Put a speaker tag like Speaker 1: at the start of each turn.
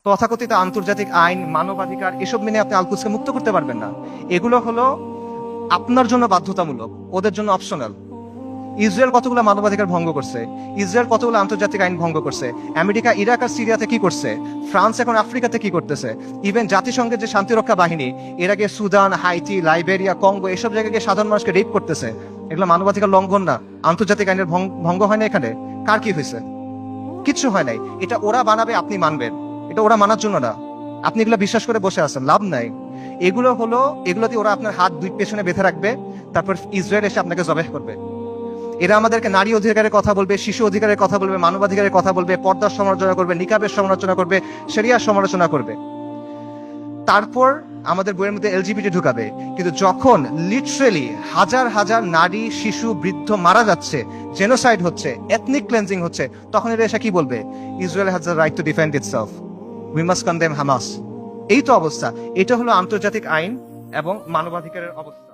Speaker 1: তথাকথিত আন্তর্জাতিক আইন, মানবাধিকার এসব মেনে আপনি আল-কুদসকে মুক্ত করতে পারবেন না। এগুলো হলো আপনার জন্য বাধ্যতামূলক, ওদের জন্য অপশনাল। ইসরায়েল কতগুলো মানবাধিকার ভঙ্গ করছে, ইসরায়েল কতগুলো আন্তর্জাতিক আইন ভঙ্গ করছে, আমেরিকা ইরাক আর সিরিয়াতে কি করছে, ফ্রান্স এখন আফ্রিকাতে কি করতেছে, ইভেন জাতিসংঘের যে শান্তিরক্ষা বাহিনী এর আগে সুদান, হাইতি, লাইবেরিয়া, কঙ্গো এসব জায়গায় গিয়ে সাধারণ মানুষকে রেপ করতেছে। এগুলো মানবাধিকার লঙ্ঘন না? আন্তর্জাতিক আইনের ভঙ্গ হয় না এখানে? কার কি হয়েছে? কিচ্ছু হয় নাই। এটা ওরা বানাবে, আপনি মানবেন। এটা ওরা মানার জন্য না। আপনি এগুলো বিশ্বাস করে বসে আছেন, লাভ নাই। এগুলোতে ওরা আপনার হাত দুই পেছনে বেঁধে রাখবে, তারপর ইসরায়েল এসে আপনাকে জবাহ করবে। এরা আমাদেরকে নারী অধিকারের কথা বলবে, শিশু অধিকারের কথা বলবে, মানবাধিকারের কথা বলবে, পর্দার সমালোচনা করবে, নিকাবের সমালোচনা করবে, শরিয়ার সমালোচনা করবে। তারপর আমাদের বইয়ের মধ্যে এলজিবিটি ঢুকাবে। কিন্তু যখন লিটারেলি হাজার হাজার নারী, শিশু, বৃদ্ধ মারা যাচ্ছে, জেনোসাইড হচ্ছে, এথনিক ক্লেন্সিং হচ্ছে, তখন এরা এসে কি বলবে? Israel has the right to defend itself, we must condemn Hamas. এই তো অবস্থা। এটা হলো আন্তর্জাতিক আইন এবং মানবাধিকারের অবস্থা।